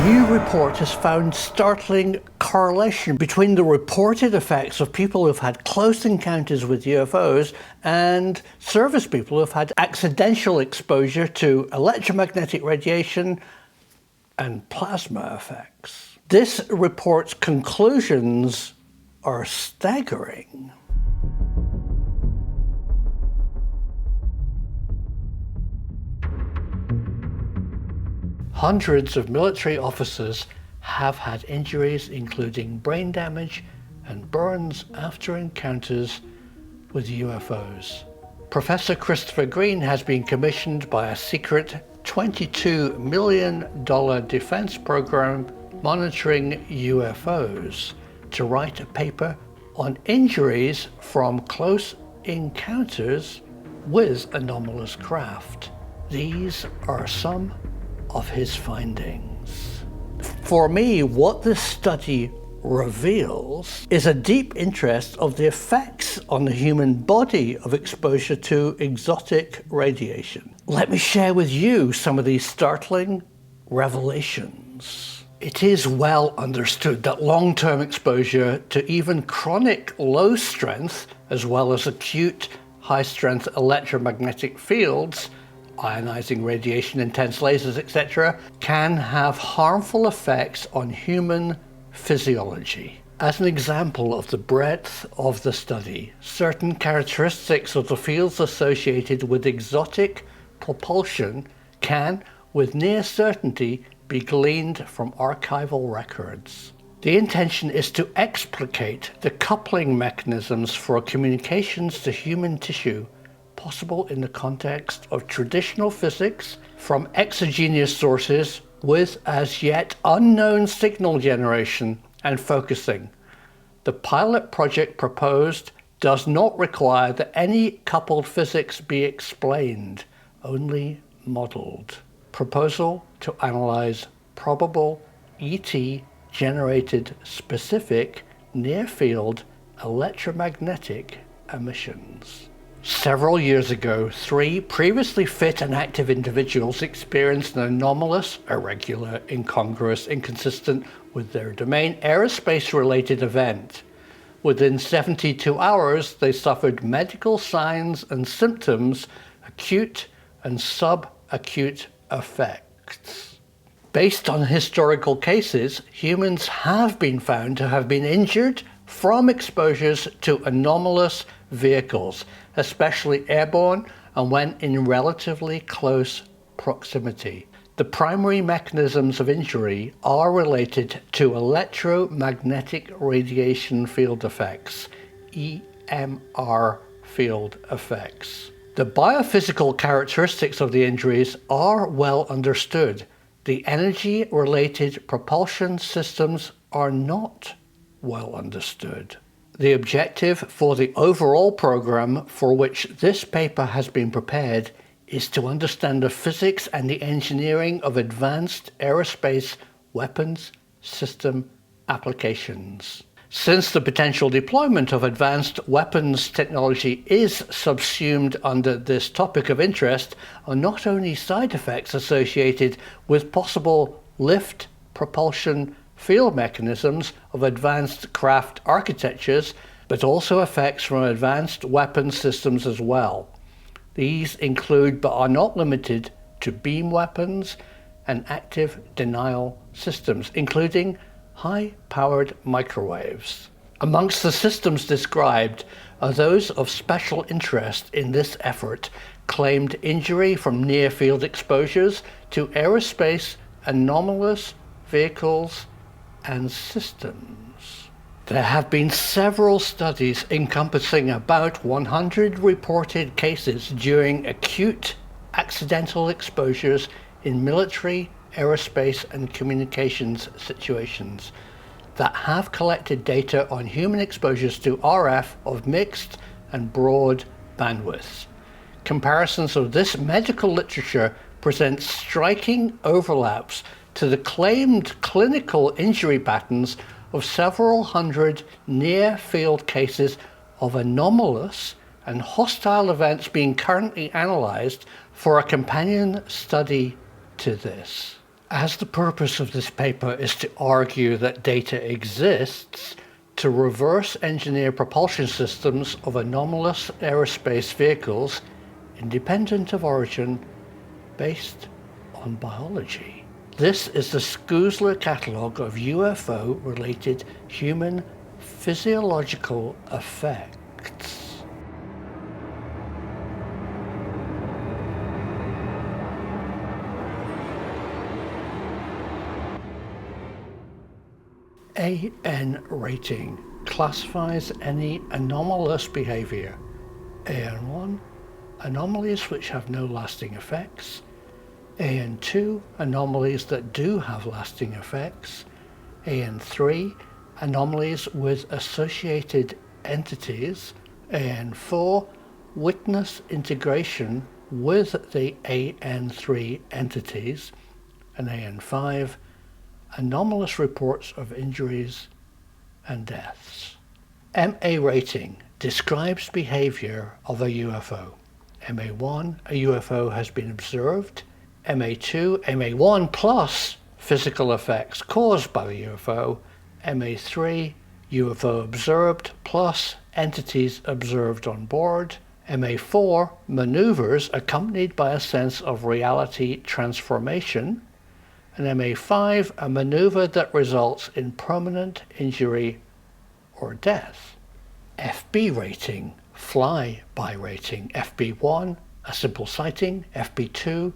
new report has found startling correlation between the reported effects of people who've had close encounters with UFOs and service people who've had accidental exposure to electromagnetic radiation and plasma effects. This report's conclusions are staggering. Hundreds of military officers have had injuries, including brain damage and burns after encounters with UFOs. Professor Christopher Green has been commissioned by a secret $22 million defense program monitoring UFOs to write a paper on injuries from close encounters with anomalous craft. These are some of his findings. For me, what this study reveals is a deep interest of the effects on the human body of exposure to exotic radiation. Let me share with you some of these startling revelations. It is well understood that long-term exposure to even chronic low strength, as well as acute high-strength electromagnetic fields, ionizing radiation, intense lasers, etc., can have harmful effects on human physiology. As an example of the breadth of the study, certain characteristics of the fields associated with exotic propulsion can, with near certainty, be gleaned from archival records. The intention is to explicate the coupling mechanisms for communications to human tissue possible in the context of traditional physics from exogenous sources with as yet unknown signal generation and focusing. The pilot project proposed does not require that any coupled physics be explained, only modeled. Proposal to analyze probable ET-generated specific near-field electromagnetic emissions. Several years ago, 3 previously fit and active individuals experienced an anomalous, irregular, incongruous, inconsistent with their domain aerospace-related event. Within 72 hours, they suffered medical signs and symptoms, acute and subacute effects. Based on historical cases, humans have been found to have been injured from exposures to anomalous vehicles, especially airborne and when in relatively close proximity. The primary mechanisms of injury are related to electromagnetic radiation field effects, EMR field effects. The biophysical characteristics of the injuries are well understood. The energy-related propulsion systems are not well understood. The objective for the overall program for which this paper has been prepared is to understand the physics and the engineering of advanced aerospace weapons system applications. Since the potential deployment of advanced weapons technology is subsumed under this topic of interest are not only side effects associated with possible lift propulsion field mechanisms of advanced craft architectures, but also effects from advanced weapon systems as well. These include, but are not limited to, beam weapons and active denial systems, including high-powered microwaves. Amongst the systems described are those of special interest in this effort, claimed injury from near-field exposures to aerospace anomalous vehicles and systems. There have been several studies encompassing about 100 reported cases during acute accidental exposures in military, aerospace, and communications situations that have collected data on human exposures to RF of mixed and broad bandwidths. Comparisons of this medical literature present striking overlaps to the claimed clinical injury patterns of several hundred near-field cases of anomalous and hostile events being currently analyzed for a companion study to this. As the purpose of this paper is to argue that data exists to reverse engineer propulsion systems of anomalous aerospace vehicles independent of origin based on biology. This is the Schuessler catalogue of UFO-related human physiological effects. AN rating classifies any anomalous behavior. AN1, anomalies which have no lasting effects. AN2, anomalies that do have lasting effects. AN3, anomalies with associated entities. AN4, witness integration with the AN3 entities. And AN5, anomalous reports of injuries and deaths. MA rating describes behavior of a UFO. MA1, a UFO has been observed. MA2, MA1 plus physical effects caused by the UFO. MA3, UFO observed plus entities observed on board. MA4, maneuvers accompanied by a sense of reality transformation. And MA5, a maneuver that results in permanent injury or death. FB rating, fly-by rating. FB1, a simple sighting. FB2,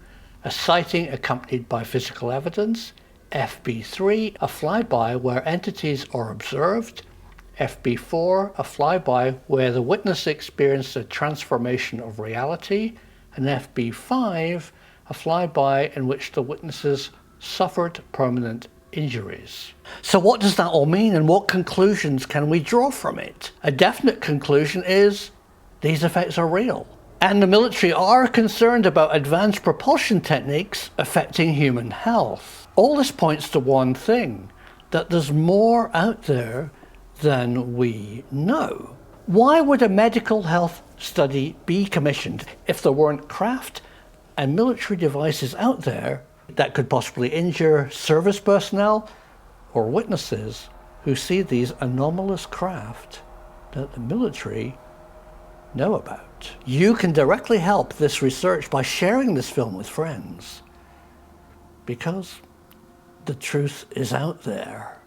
a sighting accompanied by physical evidence. FB3, a flyby where entities are observed. FB4, a flyby where the witness experienced a transformation of reality. And FB5, a flyby in which the witnesses suffered permanent injuries. So what does that all mean, and what conclusions can we draw from it? A definite conclusion is these effects are real. And the military are concerned about advanced propulsion techniques affecting human health. All this points to one thing, that there's more out there than we know. Why would a medical health study be commissioned if there weren't craft and military devices out there that could possibly injure service personnel or witnesses who see these anomalous craft that the military know about? You can directly help this research by sharing this film with friends, because the truth is out there.